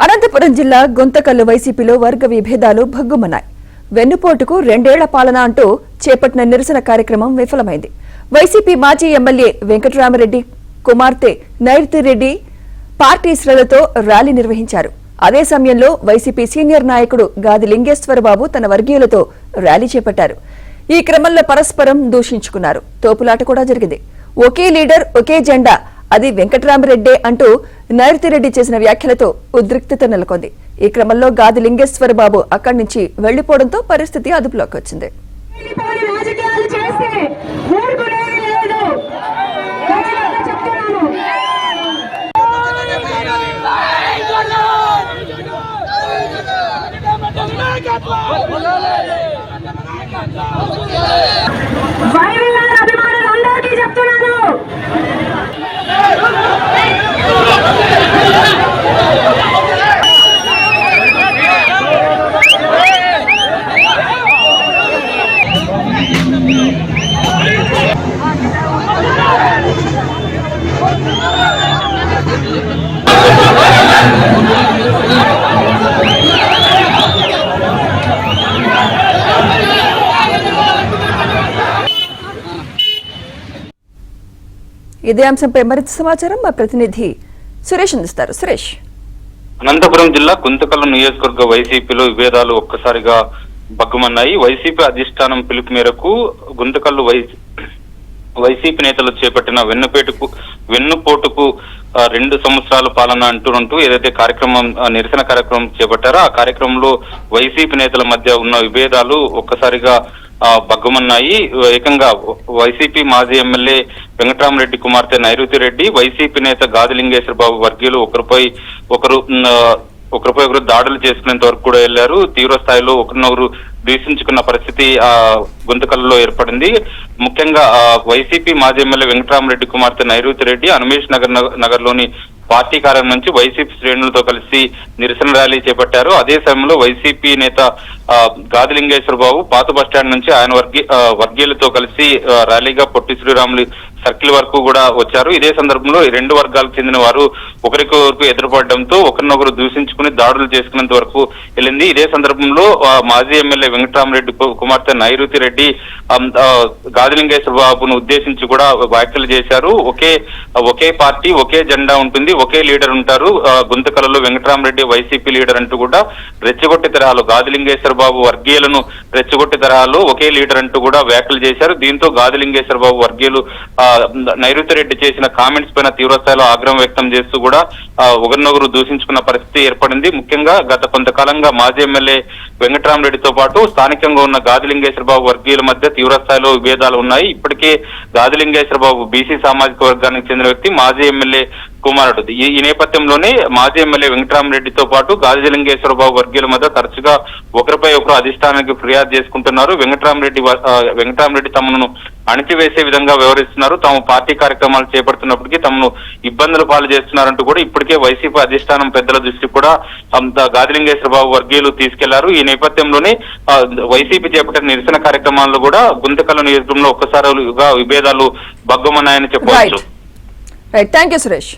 అనంతపురం జిల్లా గుంతకల్లు వైసీపీలో వర్గ విభేదాలు భగ్గుమన్నాయి. వెన్నుపోటుకు 2 ఏళ్ల పాలన అంటూ చేపట్టిన నిరసన కార్యక్రమం విఫలమైంది. వైసీపీ మాజీ ఎమ్మెల్యే వెంకటరామరెడ్డి కుమార్తె నైరుతిరెడ్డి పార్టీ శ్రేణులతో ర్యాలీ నిర్వహించారు. అదే సమయంలో వైసీపీ సీనియర్ నాయకుడు గాది లింగేశ్వరబాబు తన వర్గీయులతో ర్యాలీ చేపట్టారు. ఈ క్రమంలో పరస్పరం దూషించుకున్నారు. తోపులాట కూడా జరిగింది. ఒకే లీడర్ ఒకే జెండా, అది వెంకటరామరెడ్డే అంటూ నైరుతిరెడ్డి చేసిన వ్యాఖ్యలతో ఉద్రిక్తత నెలకొంది. ఈ క్రమంలో గాది లింగేశ్వరబాబు అక్కడి నుంచి వెళ్లిపోవడంతో పరిస్థితి అదుపులోకి వచ్చింది. ఇదే అంశంపై మరింత సమాచారం మా ప్రతినిధి సురేష్ అందిస్తారు. సురేష్, అనంతపురం జిల్లా గుంతకల్లు నియోజకవర్గ వైసీపీలో విభేదాలు ఒక్కసారిగా భగ్గుమన్నాయి. వైసీపీ అధిష్టానం పిలుపు మేరకు గుంతకల్లు వైసీపీ నేతలు చేపట్టిన వెన్నుపోటుకు 2 సంవత్సరాల పాలన అంటూ ఏదైతే నిరసన కార్యక్రమం చేపట్టారో ఆ కార్యక్రమంలో వైసీపీ నేతల మధ్య ఉన్న విభేదాలు ఒక్కసారిగా భగ్గుమన్నాయి. ఏకంగా వైసీపీ మాజీ ఎమ్మెల్యే వెంకటరామరెడ్డి కుమార్తె నైరుతిరెడ్డి, వైసీపీ నేత గాది లింగేశ్వరబాబు వర్గీయులు ఒకరిపై ఒకరు దాడులు చేసుకునేంత వరకు కూడా వెళ్లారు. తీవ్ర స్థాయిలో ఒకరినొకరు దూషించుకున్న పరిస్థితి గుంతకల్లులో ఏర్పడింది. ముఖ్యంగా వైసీపీ మాజీ ఎమ్మెల్యే వెంకటరామరెడ్డి కుమార్తె నైరుతిరెడ్డి హనుమేష్ నగర్ లోని పార్టీ కార్యాలయం నుంచి వైసీపీ శ్రేణులతో కలిసి నిరసన ర్యాలీ చేపట్టారు. అదే సమయంలో వైసీపీ నేత గాది లింగేశ్వరబాబు పాత బస్టాండ్ నుంచి ఆయన వర్గీయులతో కలిసి ర్యాలీగా పొట్టి శ్రీరాములు సర్కిల్ వరకు కూడా వచ్చారు. ఇదే సందర్భంలో ఈ 2 వర్గాలకు చెందిన వారు ఒకరికొకరికి ఎదురుపడడంతో ఒకరినొకరు దూషించుకుని దాడులు చేసుకునేంత వరకు వెళ్ళింది. ఇదే సందర్భంలో మాజీ ఎమ్మెల్యే వెంకటరామరెడ్డి కుమార్తె నైరుతిరెడ్డి గాది లింగేశ్వరబాబును ఉద్దేశించి కూడా వ్యాఖ్యలు చేశారు. ఒకే పార్టీ ఒకే జెండా ఉంటుంది, ఒకే లీడర్ ఉంటారు. గుంతకల్లులో వెంకటరామరెడ్డి వైసీపీ లీడర్ అంటూ కూడా రెచ్చగొట్టే తరహాలో గాది లింగేశ్వరబాబు వర్గీయులను రెచ్చగొట్టే తరహాలో ఒకే లీడర్ అంటూ కూడా వ్యాఖ్యలు చేశారు. దీంతో గాది లింగేశ్వరబాబు వర్గీయులు నైరుతిరెడ్డి చేసిన కామెంట్స్ పైన తీవ్రస్థాయిలో ఆగ్రహం వ్యక్తం చేస్తూ కూడా ఒకరినొకరు దూషించుకున్న పరిస్థితి ఏర్పడింది. ముఖ్యంగా గత కొంతకాలంగా మాజీ ఎమ్మెల్యే వెంకటరామరెడ్డితో పాటు స్థానికంగా ఉన్న గాది లింగేశ్వరబాబు వర్గీయుల మధ్య తీవ్రస్థాయిలో విభేదాలు ఉన్నాయి. ఇప్పటికే గాది లింగేశ్వరబాబు బీసీ సామాజిక వర్గానికి చెందిన వ్యక్తి, మాజీ ఎమ్మెల్యే కుమారుడు. ఈ నేపథ్యంలోనే మాజీ ఎమ్మెల్యే వెంకటరామరెడ్డితో పాటు గాది లింగేశ్వరబాబు వర్గీయుల మధ్య తరచుగా ఒకరిపై ఒకరు అధిష్టానానికి ఫిర్యాదు చేసుకుంటున్నారు. వెంకటరామరెడ్డి తమను అణిచివేసే విధంగా వ్యవహరిస్తున్నారు, తాము పార్టీ కార్యక్రమాలు చేపడుతున్నప్పటికీ తమను ఇబ్బందులు పాలు చేస్తున్నారంటూ కూడా ఇప్పటికే వైసీపీ అధిష్టానం పెద్దల దృష్టికి కూడా గాది లింగేశ్వరబాబు వర్గీయులు తీసుకెళ్లారు. ఈ నేపథ్యంలోనే వైసీపీ చేపట్టిన నిరసన కార్యక్రమాల్లో కూడా గుంతకల్లు నియోజకవర్గంలో ఒక్కసారిగా విభేదాలు భగ్గుమన్నాయని చెప్పవచ్చు. Right, thank you Suresh.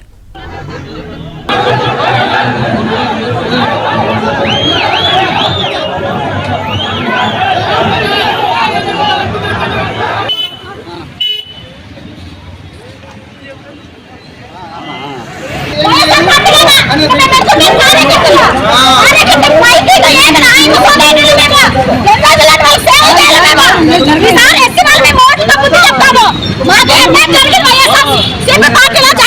మా